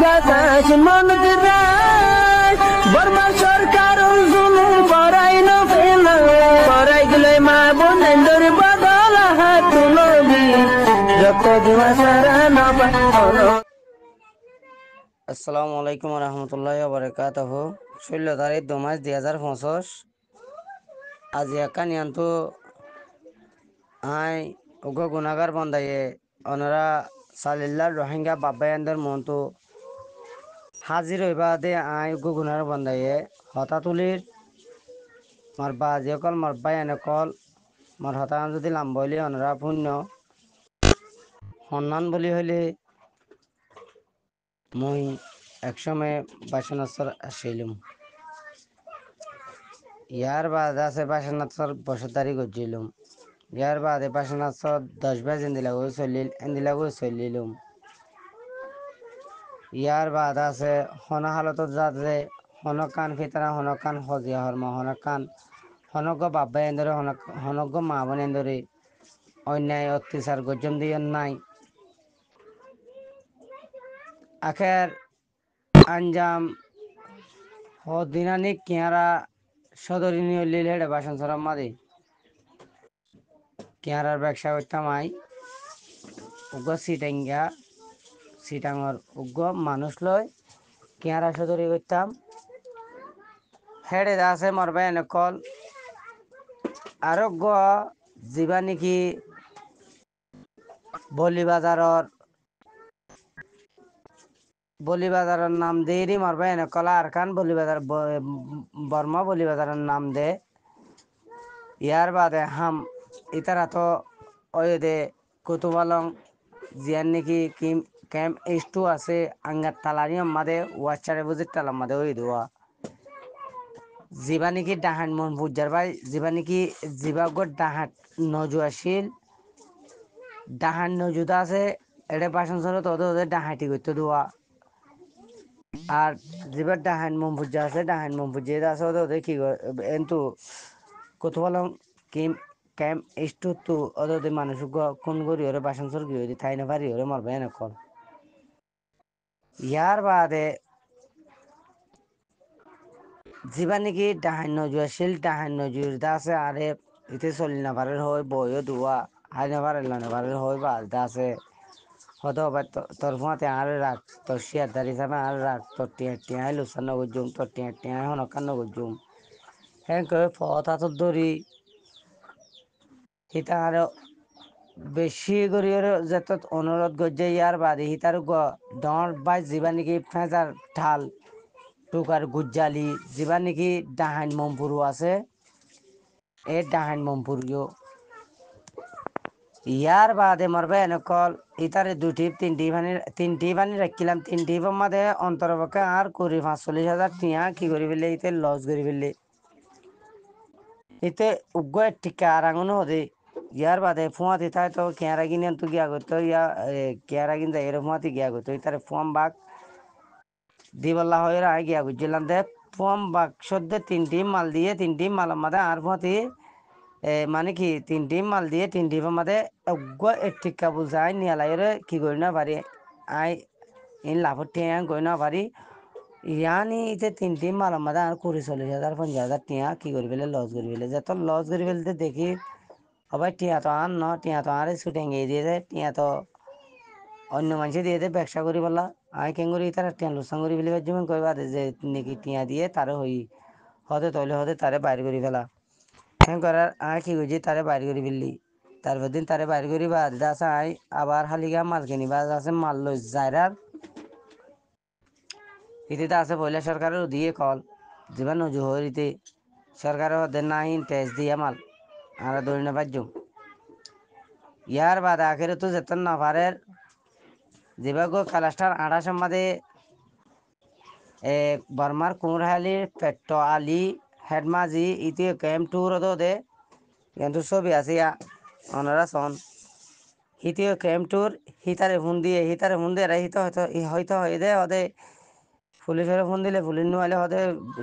বাতাস মনত রায় বর্মা সরকার জুলুম করাই না ফেলা করাই গেলে মা বোনেদের বদল হাত তুলবি যত দিবা সারা না পালো। আসসালামু আলাইকুম রহমতুল্লাহ বারকাতুহু 16 তারিখ 2 মাস 2025 আজি একা নিয়ন্তু আই উগ গুনাগার বন্দায়ে অনরা সালিল্লাহ রোহিঙ্গা বাব্বায়ানদের মন্তু হাজির হইবা দে আই উগ গুনাগার বন্দায়ে হতাতুলির মারবা যেকল মারবা এনেকল মার হতান যদি লাম্বলি অনরা পুণ্য সন্মান বলি হইলে মই একসময় বাসনাস্তর আসিলুম ইয়ার বাদ আছে বাসনাস্তর বসতদারি করছিলুম ইয়ার বাদে বাসনাস্তর 10 বাজ এন্দিলাগো চলিলুম ইয়ার বাদ আছে হন হালতত যাতে হনকান ফিতরা হনকান হজিয়া হরম হনকান হনগ বাবা এন্দরে হনগ মা বোন এন্দরে অন্যায় অত্যাচার গজম দিয়ে নাই আখের আঞ্জাম দিনানিক কিয়ারা সদরিনী লিল হেডে বাসন সরম মাদি কিয়ারার ব্যবসা করতাম আই উগ্র সিটাঙ্গা সিটাঙর উগ্র মানুষ লয় কিয়ারা সদরি করতাম হেডে আছে মরবে এনেকল আরোগ্য যিবা নেকি বলি বাজারের নাম দেরি মারবে এনেকল আর খান বলি বাজার বর্মা বলি বাজারের নাম দে ইয়ার বাদে হাম ইতারা তো ওই দে কুতুবালং জিয়ান নাকি কিম ক্যাম্প এইচ2 আছে আঙ্গার তালারি আমাদে ওয়াচারে বুঝি তালাম মাদে ওই দোয়া যিবা নাকি ডাহান মন বুঝার ভাই যিবা নাকি যিবাগর ডাহাত নজু আসিল ডাহান নজুদা আছে এটা বাসন সরে তোদের ডাহাটি করতে দোয়া আর যিবার ডাহান মন বুঝা আছে ডাহান মন বুঝে আছে ওদের কি কিন্তু কোথাও কিম ক্যাম্প এইচ2 তো ওদের মানুষ কোন করি ওরে বাসন সর কি থাই না পারি ওরে মরবে না কল ইয়ার বাদে যিবা নাকি ডাহান নজু আসিল ডাহান নজুর দা আছে আরে ইতে চলি না পারে হয় বইও দোয়া হাই না পারে না পারে হয় বা আছে হয়তো তোর ফুঁয়াতে আর রাখ তোর শিয়ার দাঁড়িয়ে যাবে আর রাখ তোর টিয়াই লুসান নগজুম তোর টিয়াই হনকান নগজুম হ্যাঁ কয়ে ফতা তোর দড়ি হিতা আর বেশি করি যত অনুরোধ করছে ইয়ার বাদে হিতার ডর বাই যিবা নাকি ফেঁচার ঢাল টুকার গুজ্জালি যিবা নাকি ডাহান মমপুরু আছে এই ডাহান মমপুরিও ইয়ার বাদে মরবে এনেকল ইতারে তিনটি পানি রাখিলাম তিনটি মাদে অন্তরপক্ষে আর 45,000 টিয়া কি করি ফেললে ইতে লস করি ফেললে ইতে উগ্র টিকা আর আঙুনো হদে ইয়ার বাদে ফুয়া দিতে তো কেয়ারা কিনে তো গিয়া করতো ইয়া কেয়ারা কিনতে এরকম গিয়া করতো ইতারে ফুয়াম বাঘ দিবল্লা হয়ে রায় গিয়া করছিলাম দে ফুয়াম বাঘ সদ্যে তিনটি মাল দিয়ে তিনটি মাল মাদে আর ফুয়াতি মানে কি তিনটি মাল দিয়ে তিনটি মাদে উগ্র টিকা বলছে আই নিয়ালাইরে কি করি না পারি আই ইন লাভর টিয়া করি না পারি ইয়ানি ইতে তিনটি মাল মাদে আর 40,000 50,000 টিয়া কি করি ফেলে লস করি ফেলে যত লস করি ফেলতে দেখি সবাই টিয়া তো আর ন টিয়া তো আর ছুটেঙ্গে দিয়ে দেয় টিয়া তো অন্য মানুষে দিয়ে দেয় ব্যবসা করি বলা আই কেন করি তারা টিয়া লোকসান করি ফেলে যেমন কইবা যে নাকি টিয়া দিয়ে তারা হই হতে তৈলে হতে তারে বাইর করি ফেলা হ্যাঁ করার আই কি করছি তারে বাইর করি ফেললি তারপর দিন তারে বাইর করি বা আছে আই আবার হালিগা মাল কিনি বা আছে মাল লই যাইরার ইতিতে আছে পয়লা সরকারের দিয়ে কল জীবন নজু হইতে সরকারের ওদের নাই টেস্ট দিয়ে মাল আমরা দৌড়ি না পারজুম ইয়ার বাদ আখেরে তো যেতেন না পারের যেভাবে কালাস্টার 28 মাদে বর্মার কুমড়াহালির পেট্টো আলী হেডমাজি ইতি ক্যাম্প টুর দে কিন্তু ছবি আছে ওনারা সন হিতিও ক্যাম্প টুর হিতারে ফোন দিয়ে হিত হয়তো হয়তো হয়ে দে ওদে পুলিশের ফোন দিলে পুলিশ নহলে হদে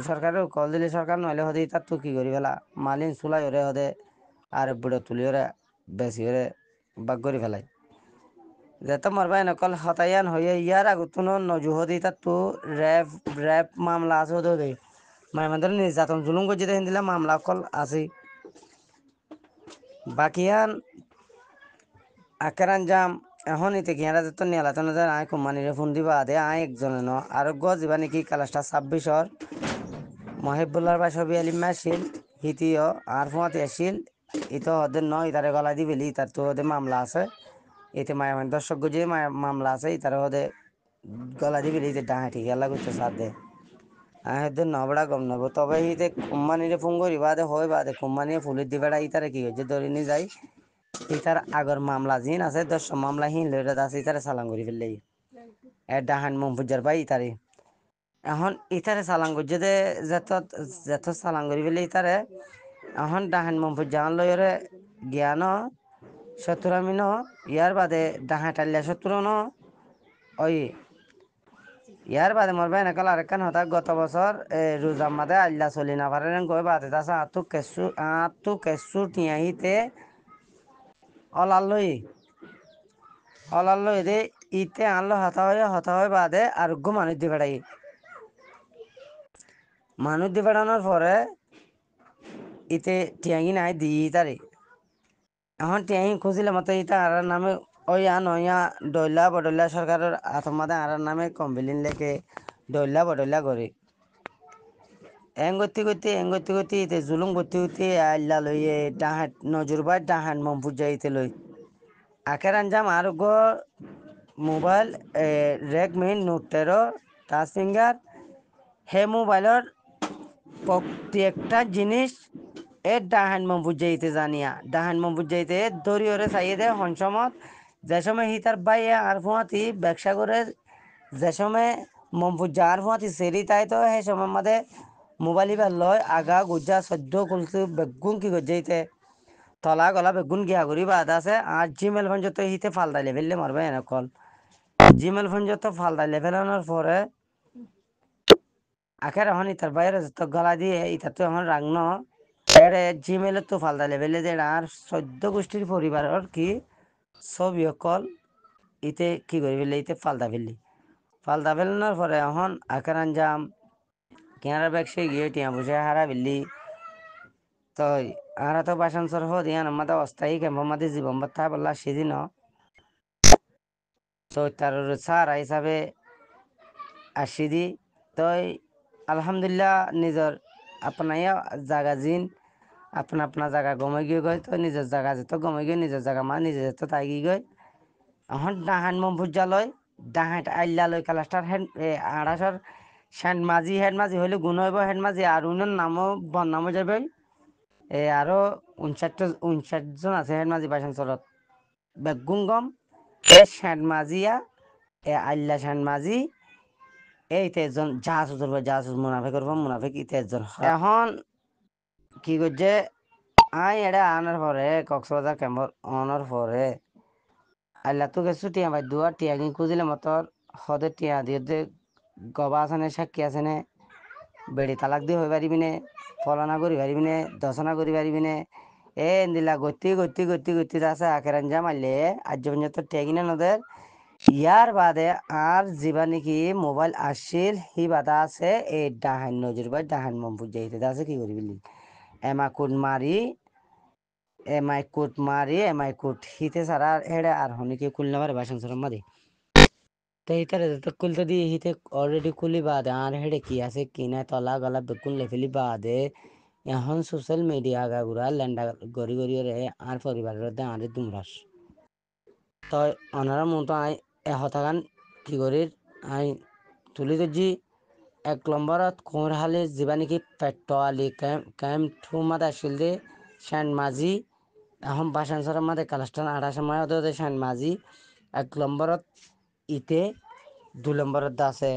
সরকারের কল দিলে সরকার নহলে হদে তার তো কি করি ফেলা মালিন চুলাই ওরে হদে আর বুড়ো তুলি ওরে বেশি ওরে বাগ করে ফেলাই যেত মরবাই নকল হতায়ান হয়ে ইয়ার আগুতুনো নজুহদি তাতো র্যাব র্যাব মামলা আছে ওদের মাইমাদের নির্যাতন জুলুম গজিতে হিন্দিলা মামলা কল আছে বাকিয়ান আকেরান জাম এখন ইতে গিয়ারা যেত নিয়ালাতন আয় কোম্পানিরে ফোন দিবা আদে আয় একজনে ন আরোগ্য যাবা নাকি কালাসটা 26 মহিবুল্লার বা ছবি আলিম আসিল হিতিও আর ফুয়াতে আসিল ইতো ওদের ন ইতারে গলা দিবেলি ইতার তো ওদের মামলা আছে এতে মায়ামান দর্শক যে মামলা আছে ইতারে ওদের গলা দিবেলি ইতে ডাহাটি গেলা করতে সাথ দে আহেদের নবড়া গম নব তবে ইতে কোম্পানিরে ফোন করি বাদে হয় বাদে কোম্পানি ফুলের দিবেড়া ইতারে কি হয়েছে ধরে নিয়ে যাই ইতার আগর মামলা জিন আছে 10 মামলা হিন লইরা আছে ইতারে চালান করি ফেললে এ ডাহান মমফুজার ভাই ইতারে এখন ইতারে চালান করছে যে যত যত চালান করি ফেলে ইতারে এখন ডাহান মমফুজান লইরে জ্ঞান শত্রুরামি ন ইয়ার বাদে ডাহা টাল্লা শত্রু ন ওই ইয়ার বাদে মোর ভাই নাকাল আরেকখান হতা গত বছর রোজার মাদে আল্লাহ চলি না পারেন গই বাদে তাছে আত্মু কেসু টিয়াহিতে অলাল লই দে ইতে আনলো হতা হয়ে বাদে আরোগ্য মানুষ দি বেড়ানোর পরে ইতে টিয়াঙ্গি নাই দি তারে এখন টিয়াঙ্গি খুঁজিলে মতো ইতা আর নামে ওই নয়া ডইলা বডইলা সরকারের আতমাদে আর নামে কমবিলিন লেকে ডইলা বডইলা করে এং গতি ইতে জুলুম গতি আল্লা লইয়ে ডাহাত নজর বাই ডাহান মমফুজা ইতে লই আখের আঞ্জাম আরোগ্য mobile Redmi note 13 touch finger হে মোবাইলের প্রত্যেকটা জিনিস এর ডাহান মমফুজাইতে জানিয়া ডাহান মমফুজাইতে দরিয়রে চাইয়ে দে হনসমত যে সময় হি তার বাইয়ে আর ফুয়াতি ব্যবসা করে যে সময় মমফুজা আর ফুয়াতি সেরি তাই তো সেই সময় মাদে মোবাইল ইবার লয় আগা গুজা সদ্য কুলসু বেগুন কি গজাইতে তলা গলা বেগুন গিয়া করি বাদ আছে আর জিমেল ফোন যত হিতে ফালদাই লেভেললে মারবে এনকল জিমেল ফোন যত ফালদাই লেভেলানোর পরে আখের এখন ইতার বাইরে যত গলা দিয়ে ইতার তো এখন রাগন এড়ে জিমেলের তো ফালদা লেভেলে যে আর 14 গোষ্ঠীর পরিবারের কি ছবি অকল ইতে কি করি ফেললে ইতে ফালদা ফেলানোর পরে এখন আখের আঞ্জাম কেনারা ব্যবসায়ী গিয়ে টিয়া বসে হারা ফেললি তো আরা তো বাসন সর দিয়ান আমাদের অস্থায়ী ক্যাম্প আমাদের জীবন বার্তা বললা সেদিন তো তার সারা হিসাবে আসি দি তো আলহামদুলিল্লাহ নিজের আপনাইয়া জাগা জিন আপনা জায়গা গমে গিয়ে গয় তো নিজের জায়গা যেত গমে গিয়ে নিজের জায়গা মা নিজে যেত তাই গিয়ে গয় এখন ডাহান মমফুজা লয় ডাহাট আল্লা লয় কালাস্টার আড়াশর হেড মাঝি হইলে গুণ হইব হেড মাঝি আর উনার নামও বন্নামও যাবে আরো 59 জন আছে হেড মাঝি বাসন চলত বেগুন গম শ্যান মাঝিয়া আল্লা শ্যান মাঝি এই তেজন জাহাজ মুনাফে করবো মুনাফে কি তেজন এখন কি করছে আই এটা আনার পরে কক্সবাজার ক্যাম্পর আনার পরে আল্লাহ তো গেছু টিয়া ভাই দুয়া টিয়াগি খুঁজিলে মতর হদে টিয়া দিয়ে গবা আছে সাক্ষী আছে নে বেড়ি তালাক দিয়ে হয়ে পারিবিনে ফলনা করি পারিবিনে দশনা করি পারিবিনে দিলা গতি আছে আখের আঞ্জা মারলে আজ পর্যন্ত টিয়াগি না নদের ইয়ার বাদে আর যিবা নাকি মোবাইল আসছিল সি বাদা আছে এই ডাহান নজর বা ডাহান মমফুজ যাইতে আছে কি করি বলি এমআই কোট মারি এমআই কোট হিতে সারা হেডে আর হনিকে কুলনা মারে বাসন সরম মারি তো হিতারে তো কুলতে দিয়ে হিতে অলরেডি কুলি বাদে আর হেডে কি আছে কি না তলা গলা বেকুন লেফেলি বাদে এখন সোশ্যাল মিডিয়া গাগুরা ল্যান্ডা গড়ি রে আর পরিবারের আর দুমরাস তো অনারা মতো আই এহতাগান কি করি আই তুলি দর্জি 1 নম্বরত কোর হালে যিবা নাকি পেট্রোয়ালি ক্যাম্প ঠুমাদ আসিল দে শ্যান মাঝি এখন বাসান সরের মাঝে কালাস্টান 28 সময় ওদের শ্যান মাঝি 1 নম্বরত ইতে 2 নম্বরত আছে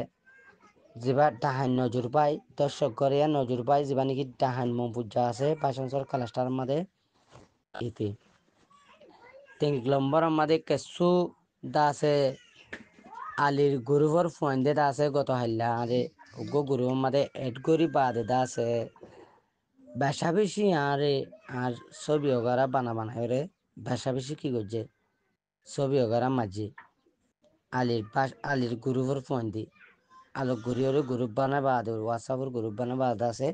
যিবা ডাহান নজর পাই দর্শক গড়িয়া নজর পাই যিবা নাকি ডাহান মমফুজা আছে বাসান সর কালাস্টার মাঝে ইতে 3 নম্বরের মাঝে কেসু দাসে আলির গ্রুপর ফোয়াইন্দে আছে গত হাইলা আরে গো গ্রুপের মাঝে এড করি বাদে আছে বেশা বেশি আরে আর ছবি ওগারা বানা রে বেশা বেশি কি করছে ছবি ওগারা মাঝি আলির গ্রুপের ফোন দি আলো ঘুরিয়ে গ্রুপ বানায় বাদ হোয়াটসঅ্যাপের গ্রুপ বানায় বাদ আছে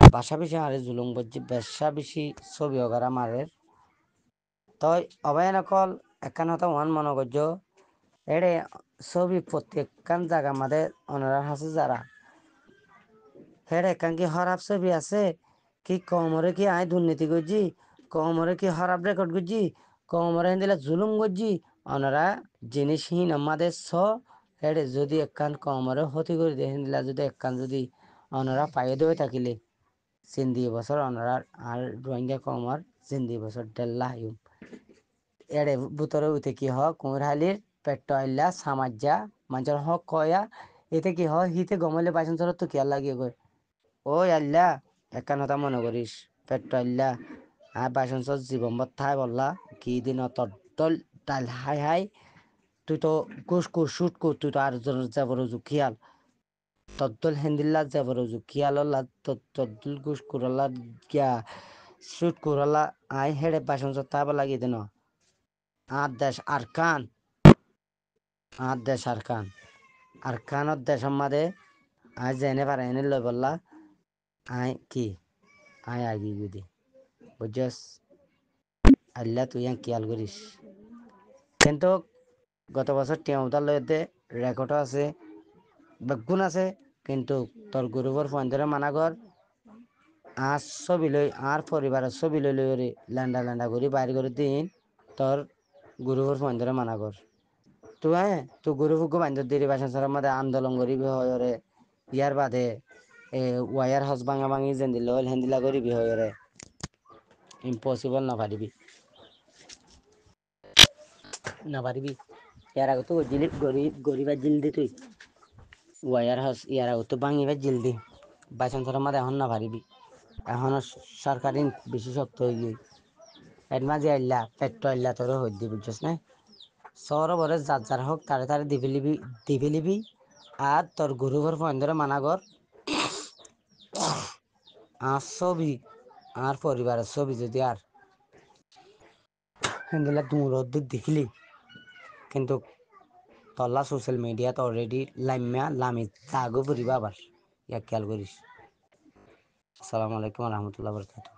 বাসা বেশি আরে জুলুম বলছি বেশা বেশি ছবি ওগারা মারের তই অবাই নকল একখান হতা ওয়ান মনে করছ এড়ে ছবি প্রত্যেকখান জায়গা মাঝে অনারা হাসে যারা হেড়ে একান কি হরাপ ছবি আছে কি কমরে কি আয় দুর্নীতি করছি কমরে কি হরাপ রেকর্ড করছি কমরে দিলে জুলুম করছি ওনারা জিনিসহীন আমাদের হেড়ে যদি একখান কমরে ক্ষতি করে দিয়ে দিলা যদি একখান যদি ওনারা পাইয়ে দেবে থাকিলে জিন্দি বছর ওনারা আর রোহিঙ্গা কমর জিন্দি বছর ডেল্লা হাইম এড়ে ভিতরে উঠে কি হয় কুমির হালির পেট আইলা সামাজ্যা মানুষের হক কয়া এতে কি হয় হিতে গমলে বাইসন তো কি আর লাগিয়ে গয় ওই আল্লাহ একখান কথা মনে করিস পেট আল্লাহ আর বাইসন জীবন থাই বললা কি দিন তল ডাল হাই হাই তুই তো কুস কুস শুট কর তুই তো আর যাবর খেয়াল তদ্দল হেন্দিল্লা যাবর খেয়াল তদ্দুল কুস কুরাল্লা গিয়া শুট কুরাল্লা আই হেডে বাইসন থাই লাগিয়ে দিন আরকান দেশ আরকানত দেশের মাঝে আই জেনে পারে এনে লই বললা আই কি আই আগি গুদি বুঝছস আল্লাহ তুই খেয়াল করিস কিন্তু গত বছর টিয়ামতার লইতে রেকর্ড আছে বেগুন আছে কিন্তু তোর গ্রুপের ফোন মানা কর আর ছবি লই আর পরিবারের ছবি লই লই ল্যান্ডা করে বাইর করে দিন তোর গ্রুপের ফোন মানা কর তুই গ্রুপ বান্ধব দিদি বাসন সার মধ্যে আন্দোলন করিবি হয় ইয়ার বাদে ওয়ার হাউস ভাঙা ভাঙি যেন দিল হেন্দিলা করিবি হয় ইম্পসিবল না পারিবি ইয়ার আগে তো গরিবার জিল দি তুই ওয়ার হাউস ইয়ার আগে তো ভাঙিবার জিল দি বাসন সার মধ্যে এখন না পারিবি এখনো সরকারি বেশি শক্ত হয়ে গিয়ে এর মাঝে আইলা পেট্রো আইলা তোর হই দি বুঝছিস না সর বরে যার হোক তারে দিবি লিবি আর তোর গ্রুপের ফোন মানা কর আর ছবি আর পরিবারের ছবি যদি আর হ্যান্ডেলা দূর দেখিলি কিন্তু তল্লা সোশ্যাল মিডিয়াতে অলরেডি লামি তাগো পরিবা আবার ইয়া খেয়াল করিস আসসালামু আলাইকুম রহমতুল্লাহ বরকাত